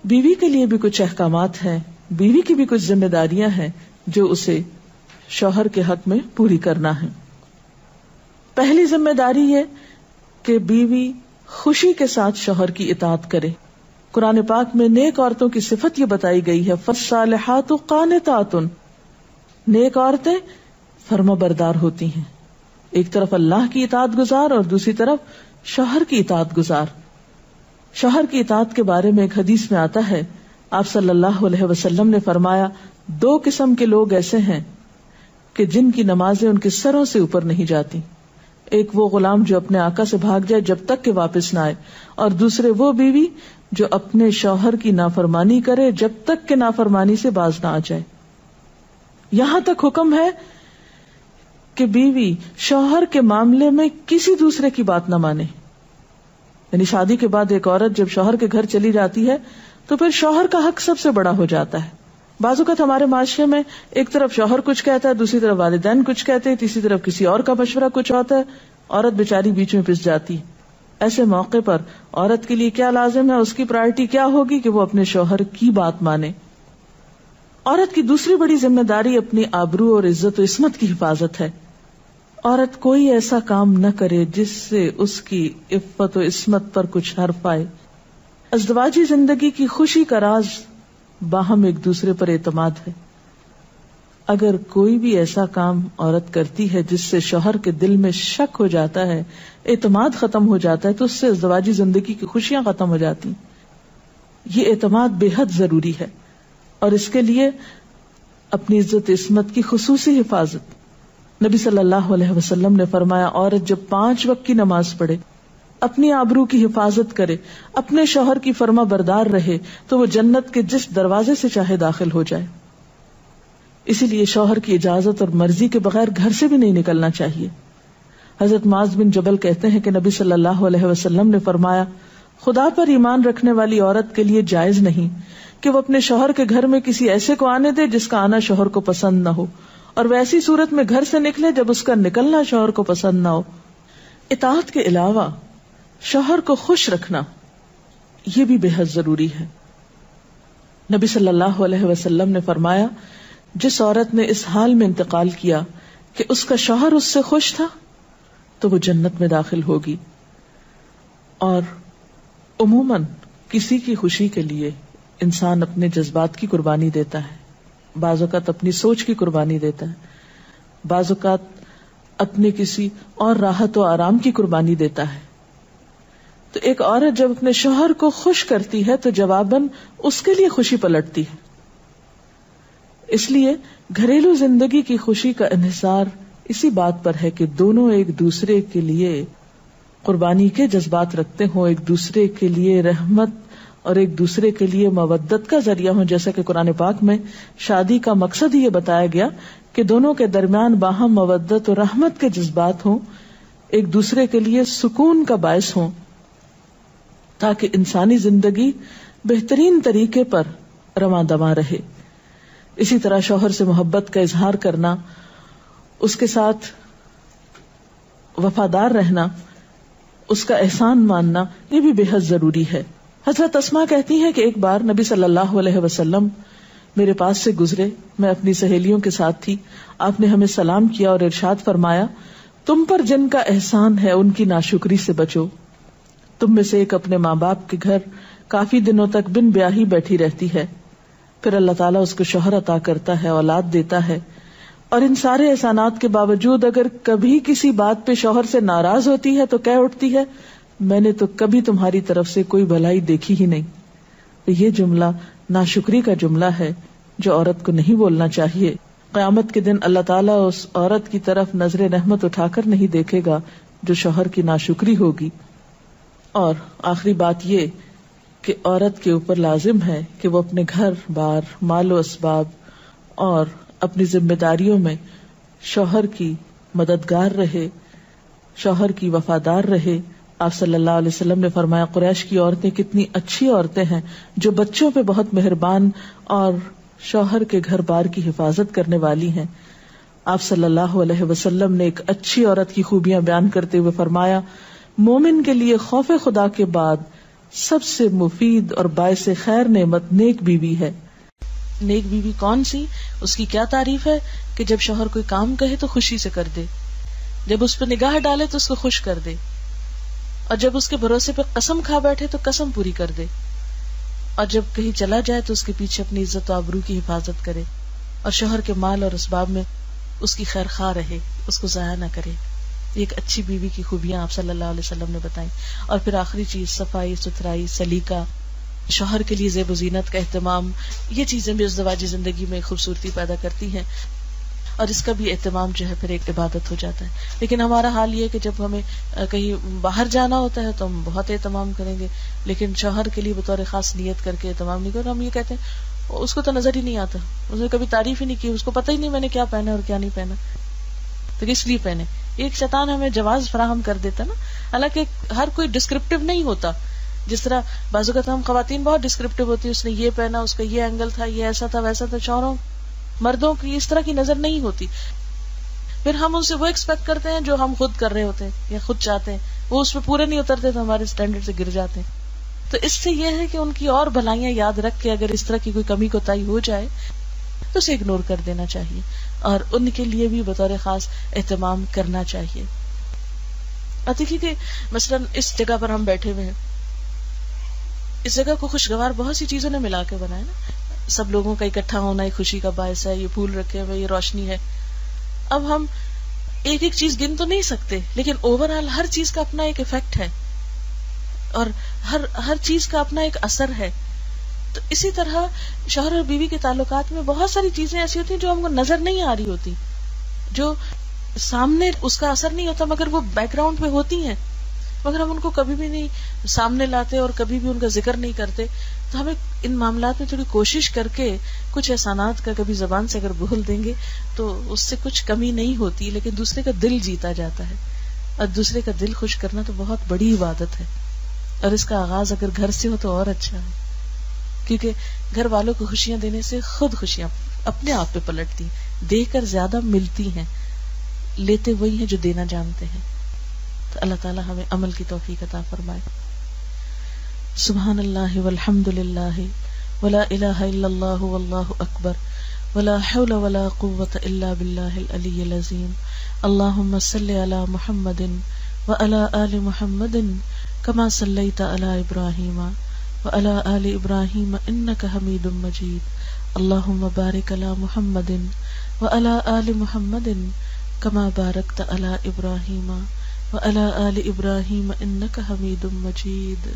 بیوی کے لیے بھی کچھ احکامات ہیں، بیوی کی بھی کچھ ذمہ داریاں ہیں جو اسے شوہر کے حق میں پوری کرنا ہے. پہلی ذمہ داری یہ کہ بیوی خوشی کے ساتھ شوہر کی اطاعت کرے. قرآن پاک میں نیک عورتوں کی صفت یہ بتائی گئی ہے، فالصالحات قانتات، نیک عورتیں فرما بردار ہوتی ہیں، ایک طرف اللہ کی اطاعت گزار اور دوسری طرف شوہر کی اطاعت گزار. شوہر کی اطاعت کے بارے میں ایک حدیث میں آتا ہے، آپ صلی اللہ علیہ وسلم نے فرمایا، 2 قسم کے لوگ ایسے ہیں کہ جن کی نمازیں ان کے سروں سے اوپر نہیں جاتی. ایک وہ غلام جو اپنے آقا سے بھاگ جائے جب تک کہ واپس نہ آئے، اور دوسرے وہ بیوی جو اپنے شوہر کی نافرمانی کرے جب تک کہ نافرمانی سے باز نہ آ جائے. یہاں تک حکم ہے کہ بیوی شوہر کے معاملے میں کسی دوسرے کی بات نہ مانے. یعنی شادی کے بعد ایک عورت جب شوہر کے گھر چلی جاتی ہے تو پھر شوہر کا حق سب سے بڑا ہو جاتا ہے. بعض اوقات ہمارے معاشرے میں ایک طرف شوہر کچھ کہتا ہے، دوسری طرف والدین کچھ کہتے ہیں، تیسری طرف کسی اور کا مشورہ کچھ ہوتا ہے، عورت بیچاری بیچ میں پس جاتی. ایسے موقع پر عورت کے لیے کیا لازم ہے، اس کی پرائرٹی کیا ہوگی کہ وہ اپنے شوہر کی بات مانے. عورت کی دوسری بڑی ذمہ داری اپنی آبرو اور عزت و عصمت کی حفاظت ہے. عورت کوئی ایسا کام نہ کرے جس سے اس کی عفت و عصمت پر کچھ حرف آئے. ازدواجی زندگی کی خوشی کا راز باہم ایک دوسرے پر اعتماد ہے. اگر کوئی بھی ایسا کام عورت کرتی ہے جس سے شوہر کے دل میں شک ہو جاتا ہے، اعتماد ختم ہو جاتا ہے، تو اس سے ازدواجی زندگی کی خوشیاں ختم ہو جاتی. یہ اعتماد بے حد ضروری ہے، اور اس کے لیے اپنی عزت عصمت کی خصوصی حفاظت. نبی صلی اللہ علیہ وسلم نے فرمایا، عورت جب 5 وقت کی نماز پڑھے، اپنی آبرو کی حفاظت کرے، اپنے شوہر کی فرما بردار رہے، تو وہ جنت کے جس دروازے سے چاہے داخل ہو جائے. اسی لیے شوہر کی اجازت اور مرضی کے بغیر گھر سے بھی نہیں نکلنا چاہیے. حضرت معاذ بن جبل کہتے ہیں کہ نبی صلی اللہ علیہ وسلم نے فرمایا، خدا پر ایمان رکھنے والی عورت کے لیے جائز نہیں کہ وہ اپنے شوہر کے گھر میں کسی ایسے کو آنے دے جس کا آنا شوہر کو پسند نہ ہو، اور ویسی صورت میں گھر سے نکلے جب اس کا نکلنا شوہر کو پسند نہ ہو. اطاعت کے علاوہ شوہر کو خوش رکھنا یہ بھی بے حد ضروری ہے. نبی صلی اللہ علیہ وسلم نے فرمایا، جس عورت نے اس حال میں انتقال کیا کہ اس کا شوہر اس سے خوش تھا تو وہ جنت میں داخل ہوگی. اور عموماً کسی کی خوشی کے لیے انسان اپنے جذبات کی قربانی دیتا ہے، بعض اوقات اپنی سوچ کی قربانی دیتا ہے، بعض اوقات اپنے کسی اور راحت و آرام کی قربانی دیتا ہے. تو ایک عورت جب اپنے شوہر کو خوش کرتی ہے تو جواباً اس کے لیے خوشی پلٹتی ہے. اس لیے گھریلو زندگی کی خوشی کا انحصار اسی بات پر ہے کہ دونوں ایک دوسرے کے لیے قربانی کے جذبات رکھتے ہوں، ایک دوسرے کے لیے رحمت اور ایک دوسرے کے لیے مودت کا ذریعہ ہوں. جیسا کہ قرآن پاک میں شادی کا مقصد ہی یہ بتایا گیا کہ دونوں کے درمیان باہم مودت اور رحمت کے جذبات ہوں، ایک دوسرے کے لیے سکون کا باعث ہوں، تاکہ انسانی زندگی بہترین طریقے پر رواں دواں رہے. اسی طرح شوہر سے محبت کا اظہار کرنا، اس کے ساتھ وفادار رہنا، اس کا احسان ماننا، یہ بھی بے حد ضروری ہے. حضرت اسماء کہتی ہیں کہ ایک بار نبی صلی اللہ علیہ وسلم میرے پاس سے گزرے، میں اپنی سہیلیوں کے ساتھ تھی. آپ نے ہمیں سلام کیا اور ارشاد فرمایا، تم پر جن کا احسان ہے ان کی ناشکری سے بچو. تم میں سے ایک اپنے ماں باپ کے گھر کافی دنوں تک بن بیاہی بیٹھی رہتی ہے، پھر اللہ تعالیٰ اس کو شوہر عطا کرتا ہے، اولاد دیتا ہے، اور ان سارے احسانات کے باوجود اگر کبھی کسی بات پہ شوہر سے ناراض ہوتی ہے تو کہہ اٹھتی ہے، میں نے تو کبھی تمہاری طرف سے کوئی بھلائی دیکھی ہی نہیں. یہ جملہ ناشکری کا جملہ ہے جو عورت کو نہیں بولنا چاہیے. قیامت کے دن اللہ تعالیٰ اس عورت کی طرف نظر رحمت اٹھا کر نہیں دیکھے گا جو شوہر کی ناشکری ہوگی. اور آخری بات یہ کہ عورت کے اوپر لازم ہے کہ وہ اپنے گھر بار، مال و اسباب اور اپنی ذمہ داریوں میں شوہر کی مددگار رہے، شوہر کی وفادار رہے. آپ صلی اللہ علیہ وسلم نے فرمایا، قریش کی عورتیں کتنی اچھی عورتیں ہیں جو بچوں پہ بہت مہربان اور شوہر کے گھر بار کی حفاظت کرنے والی ہیں. آپ صلی اللہ علیہ وسلم نے ایک اچھی عورت کی خوبیاں بیان کرتے ہوئے فرمایا، مومن کے لیے خوف خدا کے بعد سب سے مفید اور باعث خیر نعمت نیک بیوی ہے. نیک بیوی کون سی؟ اس کی کیا تعریف ہے کہ جب شوہر کوئی کام کہے تو خوشی سے کر دے، جب اس پہ نگاہ ڈالے تو اس کو خوش کر دے، اور جب اس کے بھروسے پہ قسم کھا بیٹھے تو قسم پوری کر دے، اور جب کہیں چلا جائے تو اس کے پیچھے اپنی عزت و آبرو کی حفاظت کرے، اور شوہر کے مال اور اسباب میں اس کی خیر خواہ رہے، اس کو ضائع نہ کرے. یہ ایک اچھی بیوی کی خوبیاں آپ صلی اللہ علیہ وسلم نے بتائیں. اور پھر آخری چیز صفائی ستھرائی، سلیقہ، شوہر کے لیے زیب و زینت کا اہتمام. یہ چیزیں بھی ازدواجی زندگی میں خوبصورتی پیدا کرتی ہیں، اور اس کا بھی اہتمام جو ہے پھر ایک عبادت ہو جاتا ہے. لیکن ہمارا حال یہ ہے کہ جب ہمیں کہیں باہر جانا ہوتا ہے تو ہم بہت اہتمام کریں گے، لیکن شوہر کے لیے بطور خاص نیت کر کے اہتمام نہیں کریں. ہم یہ کہتے ہیں اس کو تو نظر ہی نہیں آتا، اس نے کبھی تعریف ہی نہیں کی، اس کو پتہ ہی نہیں میں نے کیا پہنا اور کیا نہیں پہنا، تو کس لیے پہنے. ایک شیطان ہمیں جواز فراہم کر دیتا نا. حالانکہ ہر کوئی ڈسکرپٹیو نہیں ہوتا. جس طرح بعض اوقات ہم خواتین بہت ڈسکرپٹیو ہوتی ہیں، اس نے یہ پہنا، اس کا یہ اینگل تھا، یہ ایسا تھا ویسا تھا. شوہروں مردوں کی اس طرح کی نظر نہیں ہوتی. پھر ہم ان سے وہ ایکسپیکٹ کرتے ہیں جو ہم خود کر رہے ہوتے ہیں یا خود چاہتے ہیں، وہ اس پہ پورے نہیں اترتے تو ہمارے اسٹینڈرڈ سے گر جاتے ہیں. تو اس سے یہ ہے کہ ان کی اور بھلائیاں یاد رکھ کے اگر اس طرح کی کوئی کمی کوتاہی ہو جائے تو اسے اگنور کر دینا چاہیے، اور ان کے لیے بھی بطور خاص اہتمام کرنا چاہیے. اور دیکھیے کہ مثلاً اس جگہ پر ہم بیٹھے ہوئے ہیں، اس جگہ کو خوشگوار بہت سی چیزوں نے ملا کے بنایا نا. سب لوگوں کا اکٹھا ہونا ایک خوشی کا باعث ہے، یہ پھول رکھے ہوئے، یہ روشنی ہے. اب ہم ایک ایک چیز گن تو نہیں سکتے، لیکن اوور آل ہر چیز کا اپنا ایک ایفیکٹ ہے، اور ہر چیز کا اپنا ایک اثر ہے. تو اسی طرح شوہر اور بیوی کے تعلقات میں بہت ساری چیزیں ایسی ہوتی ہیں جو ہم کو نظر نہیں آ رہی ہوتی، جو سامنے اس کا اثر نہیں ہوتا مگر وہ بیک گراؤنڈ میں ہوتی ہیں، مگر ہم ان کو کبھی بھی نہیں سامنے لاتے اور کبھی بھی ان کا ذکر نہیں کرتے. تو ہمیں ان معاملات میں تھوڑی کوشش کر کے کچھ احسانات کا کبھی زبان سے اگر بول دیں گے تو اس سے کچھ کمی نہیں ہوتی، لیکن دوسرے کا دل جیتا جاتا ہے. اور دوسرے کا دل خوش کرنا تو بہت بڑی عبادت ہے، اور اس کا آغاز اگر گھر سے ہو تو اور اچھا ہے، کیونکہ گھر والوں کو خوشیاں دینے سے خود خوشیاں اپنے آپ پہ پلٹتی ہیں. دے کر زیادہ ملتی ہیں، لیتے وہی ہیں جو دینا جانتے ہیں. تو اللہ تعالی ہمیں عمل کی توفیق عطا فرمائے. سبحان اللہ والحمد للہ ولا الہ الا اللہ واللہ اکبر ولا حول ولا قوة الا باللہ العلی العظیم. اللہم صل علی محمد وعلی آل محمد کما صلیت علی ابراہیم وعلی آل ابراہیم انک حمید مجید. اللہم بارک علی محمد وعلی آل محمد کما بارکت علی ابراہیم وعلی آل ابراہیم انک حمید مجید.